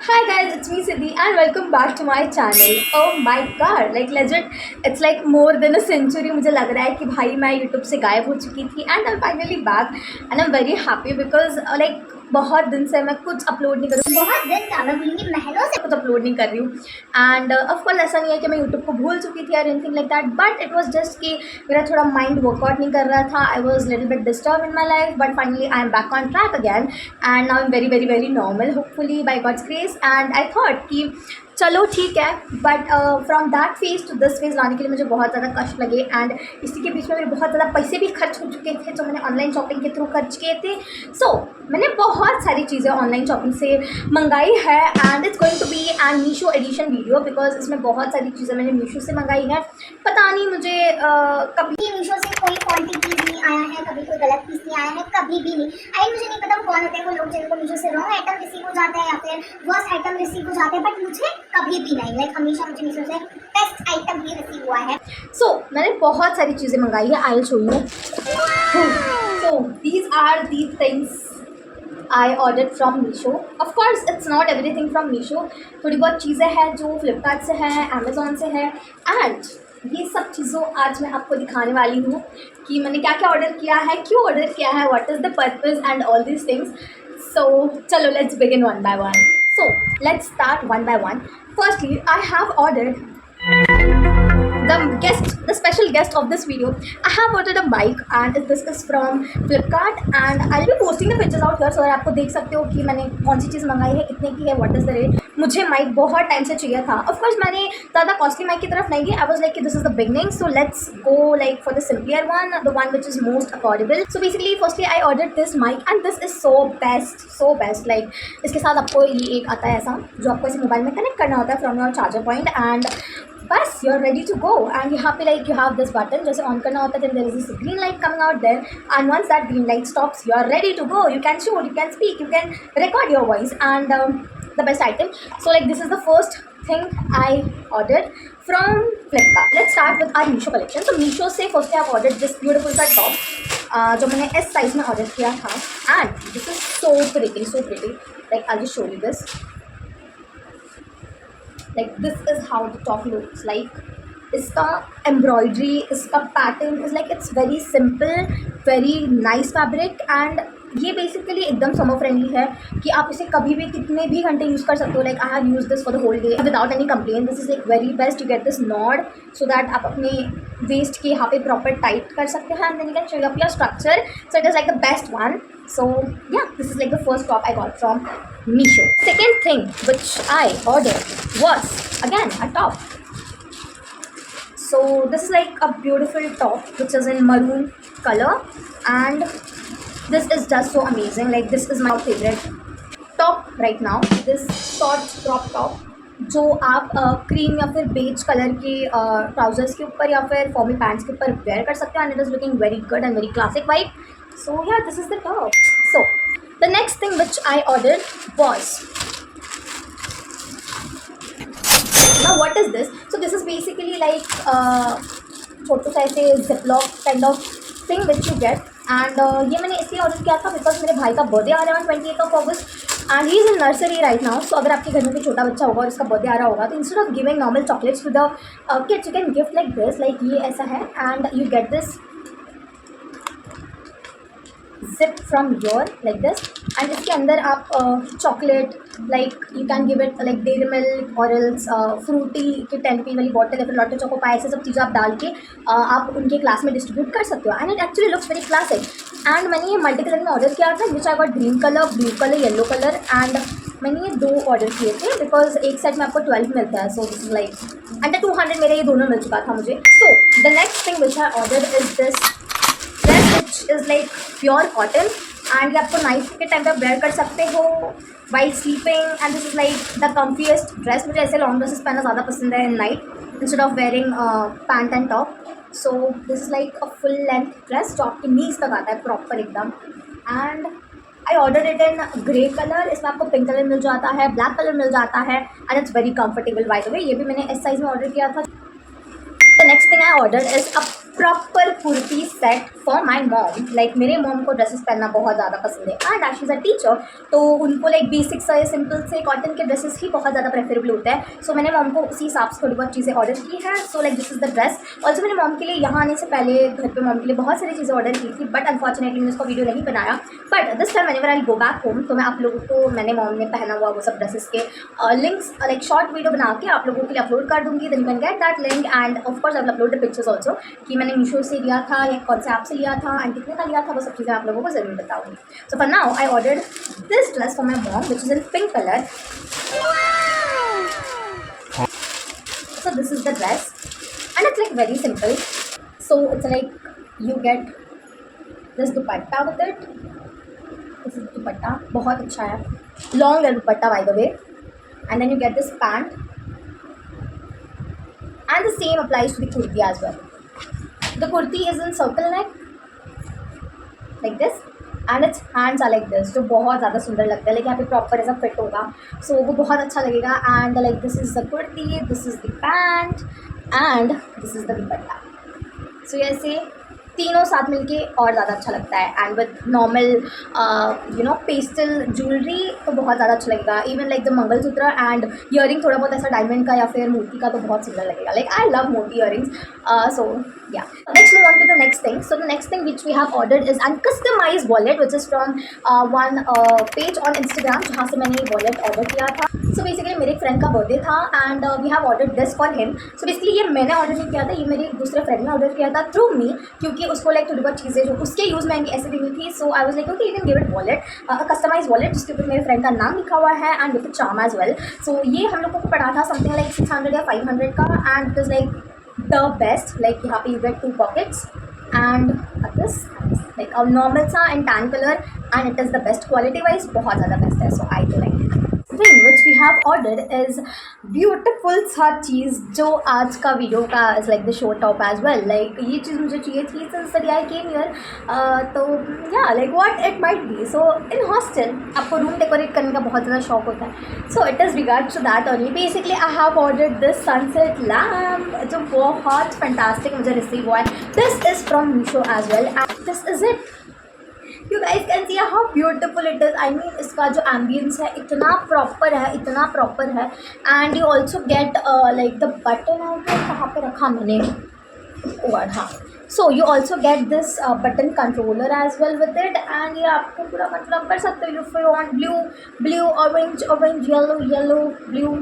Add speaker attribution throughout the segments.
Speaker 1: Hi guys, it's me Siddhi and welcome back to my channel. Oh my god, like legit, it's like more than a century. मुझे लग रहा है कि भाई मैं YouTube से गायब हो चुकी थी and I'm finally back and I'm very happy because like बहुत दिन से मैं कुछ अपलोड नहीं कर रही हूँ, बहुत दिन क्या मैं बोलूँगी महीनों से कुछ अपलोड नहीं कर रही हूँ एंड ऑफ कोर्स ऐसा नहीं है कि मैं यूट्यूब को भूल चुकी थी और anything like that, but it was just कि मेरा थोड़ा माइंड वर्कआउट नहीं कर रहा था. I was little bit disturb in my life but finally I am back on track again and now I am very very very normal hopefully by God's grace. And I thought कि चलो ठीक है, but from that phase to this phase लाने के लिए मुझे बहुत ज़्यादा कष्ट लगे एंड इसी के बीच में मेरे बहुत ज़्यादा पैसे भी खर्च हो चुके थे जो मैंने ऑनलाइन शॉपिंग के थ्रू खर्च किए थे. सो मैंने बहुत सारी चीज़ें ऑनलाइन शॉपिंग से मंगाई है and it's going to be an Meesho edition video because इसमें बहुत सारी चीज़ें मैंने मीशो से मंगाई है. पता नहीं मुझे कभी मीशो से कोई फॉल्टी पीस नहीं आया है, कभी कोई गलत पीस नहीं आया है, कभी भी नहीं. आई मुझे नहीं पता वो कौन होते हैं वो लोग जिनको मीशो से रॉन्ग आइटम रिसीव हो जाता है या फिर वर्स्ट आइटम रिसीव हो जाते हैं, बट मुझे कभी भी नहीं, लाइक हमेशा मुझे मीशो से बेस्ट आइटम ही रिसीव हुआ है. सो मैंने बहुत सारी चीज़ें मंगाई है. I will show you. So these are the things I ordered from Meesho. Of course, it's not everything from Meesho. थोड़ी बहुत चीज़ें हैं जो Flipkart से है, Amazon से है and ये सब चीज़ों आज मैं आपको दिखाने वाली हूँ कि मैंने क्या क्या ऑर्डर किया है, क्यों ऑर्डर किया है, what is the purpose and all these things. So चलो let's begin one by one. So let's start one by one. Firstly, I have ordered the special guest of this video. I have ordered a mic and this is from Flipkart and I'll be posting the pictures out here so that आपको देख सकते हो कि मैंने कौन सी चीज़ मंगाई है, कितने की है, what is the rate. मुझे माइक बहुत टाइम से चाहिए था. Of course मैंने ज़्यादा कॉस्टली माइक की तरफ नहीं गई. I was like this is the beginning, so let's go like for the simpler one, the one which is most affordable. So basically firstly I ordered this mic and this is so best. Like इसके साथ आपको ये एक आता है ऐसा जो आपको इसे मोबाइल में कनेक्ट करना होता है from your charger point and बस you are ready to go. And यहाँ पे like you have this button जैसे ऑन करना होता है, then there is this green light coming out there and once that green light stops you are ready to go. You can shoot, you can speak, you can record your voice and the best item. So like this is the first thing I ordered from Flipkart. Let's start with our Meesho collection. So Meesho से first I have ordered this beautiful सा top जो मैंने S size में order किया था and this is so pretty. Like I'll just show you this. Like this is how the top looks like. इसका embroidery, इसका pattern is like it's very simple, very nice fabric and ये basically एकदम summer friendly है कि आप इसे कभी भी कितने भी घंटे यूज़ कर सकते हो. Like I have use this for the whole day without any complain. This is like very best. You get this knot so that आप अपने वेस्ट के यहाँ पे प्रॉपर टाइट कर सकते हैं and then you can show up your structure. So it is like the best one. So yeah, this is like the first top I got from Meesho. Second thing which I ordered was again a top. So this is like a beautiful top which is in maroon color and this is just so amazing. Like this is my favorite top right now. This short crop top जो आप cream या फिर beige colour के trousers के ऊपर या फिर formal pants के ऊपर वेयर कर सकते हो and it is looking very good and very classic vibe. So yeah, this is the top. So the next thing which I ordered was, now what is this? So this is basically like छोटू सा ऐसे ziploc kind of thing which you get and ये मैंने इसलिए order किया था because मेरे भाई का बर्थडे आ रहा है 28 अगस्त and he is in nursery right now. So अगर आपके घर में कोई छोटा बच्चा होगा और उसका बर्थडे आ रहा होगा तो instead of giving normal chocolates to the kids you can gift like this. Like ये ऐसा है and you get this zip from your like this and इसके अंदर आप chocolate like you can give it like dairy milk और else Frooti की 10 rupees वाली bottle या फिर लॉटो चोको पाई ऐसे सब चीज़ें आप डाल के आप उनके क्लास में डिस्ट्रीब्यूट कर सकते हो and it actually looks very classic. And मैंने ये मल्टी कलर में ऑर्डर किया था which I got green colour, blue colour, yellow colour and मैंने ये 2 ऑर्डर किए थे बिकॉज एक सेट में आपको 12 मिलता है. So this is like under 200 मेरे ये दोनों मिल चुका था मुझे. सो the next thing which I order is this dress which is like pure cotton and ये आपको नाइट के टाइम पे वेयर कर सकते हो while sleeping and this is like the comfiest dress. मुझे ऐसे लॉन्ग ड्रेसेस पहनना ज़्यादा पसंद है in night instead of wearing pant and top. So this is like a full length dress जो आपके नीज तक आता है प्रॉपर एकदम and I order it in grey colour. इसमें आपको पिंक कलर मिल जाता है, ब्लैक कलर मिल जाता है and it's very comfortable. By the way ये भी मैंने एस साइज़ में ऑर्डर किया था. The next thing I ordered is a proper kurti set for my mom. Like मेरे मॉम को ड्रेसेस पहनना बहुत ज़्यादा पसंद है and as she is a teacher, तो उनको लाइक बेसिक से सिंपल से कॉटन के ड्रेसेस ही बहुत ज़्यादा प्रेफरेबल होता है। सो मैंने मॉम को उसी हिसाब से थोड़ी बहुत चीज़ें ऑर्डर की है। So like this is the dress. Also मैंने मॉम के लिए यहाँ आने से पहले घर पे मॉम के लिए बहुत सारी चीज़ें ऑर्डर की थी, बट अनफॉर्चुनेटली मैंने उसका वीडियो नहीं बनाया। But this time whenever I go back home तो मैं आप लोगों को मैंने मॉम ने पहना हुआ वो सब ड्रेसेस के लिंक्स लाइक शॉर्ट वीडियो बना के आप लोगों के लिए अपलोड कर दूँगी। Then you can get that link and of course I will upload the pictures also कि मैंने मीशो से लिया था या कौन से ऐप से लिया था एंड कितने का लिया था, वो सब चीज़ें आप लोगों को ज़रूर बताऊँगी। So for now I ordered this dress for my mom which is in pink colour. So this is the dress and it's like very simple. So it's like you get this dupatta with it. This is dupatta, बहुत अच्छा है, long है dupatta by the way. And then you get this pant and the same applies to the kurti as well. The kurti is in circle neck like this and its hands are like this, जो बहुत ज़्यादा सुंदर लगता है। लेकिन यहाँ पे proper ऐसा फिट होगा, सो वो बहुत अच्छा लगेगा। And like this is the kurti, this is the pant and this is the dupatta. So ऐसे तीनों साथ मिलके और ज़्यादा अच्छा लगता है and with normal you know pastel jewellery तो बहुत ज़्यादा अच्छा लगेगा। Even like the mangalsutra and earring थोड़ा बहुत ऐसा डायमंड का या फिर मोती का तो बहुत सुंदर लगेगा। लाइक आई लव मोती earrings. So yeah next move on to the next thing. So the next thing which we have ordered is an customise wallet which is from one page on Instagram, जहाँ से मैंने ये wallet order किया था। So basically मेरे एक friend का birthday था and we have order this for him. So basically ये मैंने ऑर्डर नहीं किया था, ये मेरे दूसरे फ्रेंड ने ऑर्डर किया था थ्रू मी, क्योंकि उसको लाइक थोड़ी बहुत चीज़ें जो उसके यूज़ में आएंगी ऐसे देनी थी। So I was like okay you can give it wallet, customise wallet जिसके ऊपर मेरे फ्रेंड का नाम लिखा हुआ है and with charm as well. So ये हम लोगों को पड़ा था समथिंग लाइक 600 या 500 का and it is like the best. Like यहाँ पे you get 2 pockets and this like normal सा and tan colour and it is the best quality wise, बहुत ज़्यादा बेस्ट है। So I do like it. thing which we have ordered is beautiful सा चीज़ जो आज का वीडियो का is like the show top as well. Like ये चीज़ मुझे चाहिए थी since the day I came here. तो yeah like what it might be. So in hostel आपको रूम डेकोरेट करने का बहुत ज़्यादा शौक होता है. So it is regards to that only. Basically I have ordered this sunset lamp जो बहुत fantastic मुझे रिसीव हुआ है. This is from Meesho as well and this is it. You guys can see how beautiful it is. I mean इसका जो ambience है इतना proper है, इतना proper है. And you also get like the button out here, कहाँ पे रखा मैंने? Oh God, हाँ. So you also get this button controller as well with it. And ये आपको पूरा मतलब कर सकते हो if you want blue, orange, yellow, blue,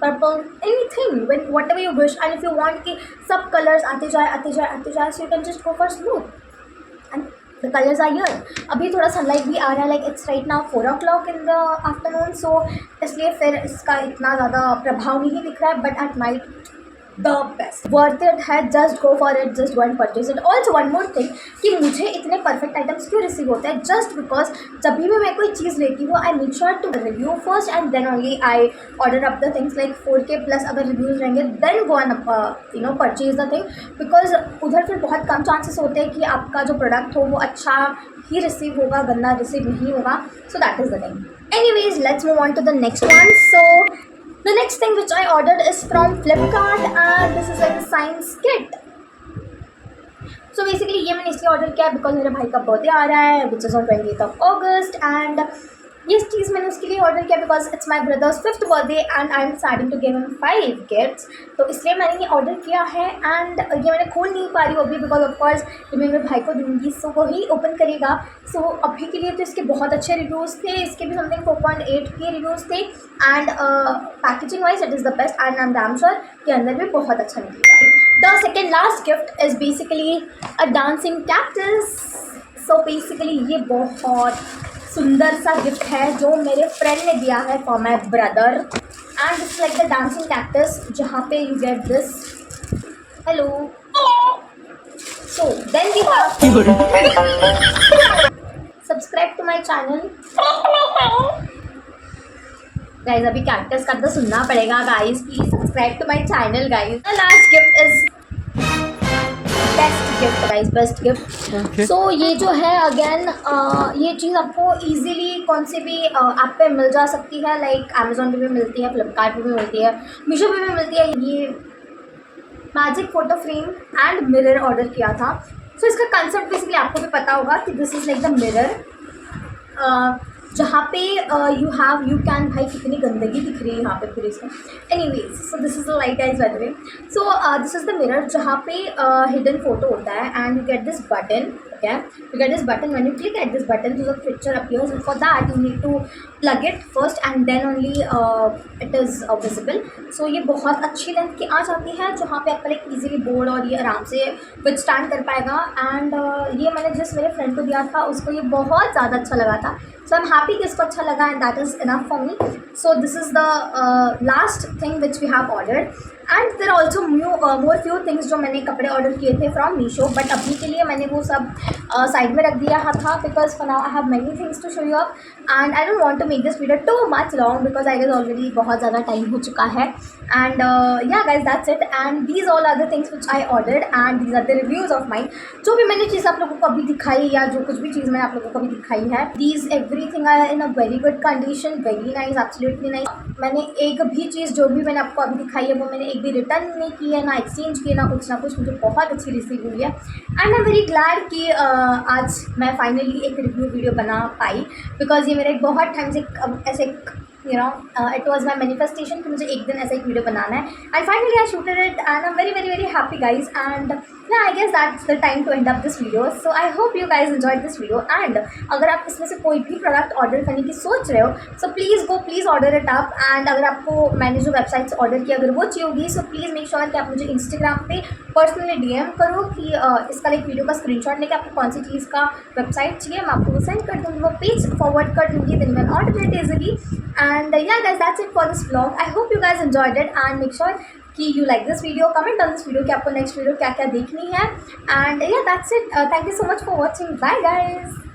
Speaker 1: purple, anything, when whatever you wish. And if you want कि सब colors आते जाए, so you can just go for smooth. And the colors are here. अभी थोड़ा सनलाइट भी आ रहा है, like it's right now 4 o'clock in the afternoon, so इसलिए फिर इसका इतना ज़्यादा प्रभाव नहीं दिख रहा है, but at night the best, worth it है. just go for it, just go and purchase it. Also one more thing कि मुझे इतने perfect items क्यों रिसीव होते हैं, just because जब भी मैं कोई चीज़ लेती हूँ I make sure to review first and then only I order up the things. like 4K plus अगर reviews रहेंगे then go and purchase the thing, because उधर फिर बहुत कम chances होते हैं कि आपका जो product हो वो अच्छा ही रिसीव होगा, गंदा रिसीव नहीं होगा. So that is the thing. Anyways, let's move on to the next one. So the next thing which I ordered is from Flipkart and this is like a science kit. So basically ये मैंने इसलिए order किया because मेरे भाई का birthday आ रहा है which is on 28th of August and ये चीज़ मैंने उसके लिए ऑर्डर किया because it's my brother's 5th birthday and I am deciding to give him 5 gifts. तो इसलिए मैंने ये ऑर्डर किया है एंड ये मैंने खोल नहीं पा रही हूँ अभी बिकॉज ऑफकोर्स ये मैं मेरे भाई को दूँगी सो वही ओपन करेगा. सो अभी के लिए तो इसके बहुत अच्छे रिव्यूज़ थे, इसके भी समथिंग 4.8 के रिव्यूज़ थे and packaging wise it is the best and I am damn sure के अंदर भी बहुत अच्छा निकलेगा. The second last gift is basically a dancing cactus. So basically ये बहुत सुंदर सा गिफ्ट है जो मेरे फ्रेंड ने दिया है for my brother and it's like the dancing cactus जहाँ पे you get this. Hello. So then we have subscribe to my channel guys. अभी कैक्टस का तो सुनना पड़ेगा guys, please subscribe to my channel guys. The last gift is best gift guys, best gift. So ये जो है again ये चीज़ आपको इजीली कौन से भी ऐप पे मिल जा सकती है. लाइक अमेजोन पे भी मिलती है, फ्लिपकार्ट पे भी मिलती है, मीशो पे भी मिलती है. ये magic photo frame and mirror order किया था। सो इसका कंसेप्ट बेसिकली आपको भी पता होगा कि this is like the mirror, जहाँ पे यू कैन, भाई कितनी गंदगी दिख रही है यहाँ पे पूरी इसमें। Anyways, so this is the light guys by the way. So this is the mirror जहाँ पे हिडन फोटो होता है and you get this button. Okay, you get this button. When you click at this button, so the picture appears, and for that you need to plug it first and then only it is visible. So ये बहुत अच्छी length की आ जाती है जहाँ पे आपका like easily board और ये आराम से विथस्टैंड कर पाएगा। एंड ये मैंने जिस मेरे फ्रेंड को दिया था उसको ये बहुत ज़्यादा अच्छा लगा था। सो आई एम हैप्पी कि इसको अच्छा लगा and that is enough for me. So this is the last thing which we have ordered and there also more few things जो मैंने कपड़े ऑर्डर किए थे फ्रॉम मीशो, बट अभी के लिए मैंने वो सब साइड में रख दिया था because for now I have many things to show you up and I don't want to make this video too much long because I guess already बहुत ज़्यादा टाइम हो चुका है। And yeah guys that's it and these all are the things which I ordered and these are the reviews of mine. जो भी मैंने चीज़ आप लोगों को अभी दिखाई या जो कुछ भी चीज़ मैंने आप लोगों को अभी दिखाई है, these everything are in a very good condition, very nice, absolutely nice. मैंने एक भी चीज़ जो भी मैंने आपको अभी दिखाई है वो मैंने एक भी रिटर्न नहीं की है, ना एक्सचेंज किया, ना कुछ मुझे बहुत अच्छी रिसीव हुई है। And I am very glad कि आज मैं फाइनली एक रिव्यू वीडियो बना पाई बिकॉज ये मेरा एक बहुत टाइम से ऐसे it was my manifestation कि मुझे एक दिन ऐसा एक वीडियो बनाना है and finally I shooted it and I'm very happy guys and yeah I guess that's the time to end up this video. So I hope you guys enjoyed this video and अगर आप इसमें से कोई भी product order करने की सोच रहे हो so please order it up. And अगर आपको मैंने जो वेबसाइट्स ऑर्डर की अगर वो चाहिए होगी so प्लीज़ मेक श्योर कि आप मुझे इंस्टाग्राम पे पर्सनली DM करो कि इसका एक वीडियो का स्क्रीनशॉट लेके आपको कौन सी चीज़ का वेबसाइट चाहिए, मैं आपको वो सेंड कर दूँगी, वो पेज फॉरवर्ड कर दूँगी, देन मैं order it easily. And yeah guys, that's it for this vlog. I hope you guys enjoyed it and make sure कि you like this video, comment on this video कि आपको next video क्या क्या देखनी है। And yeah, that's it. Thank you so much for watching. Bye guys.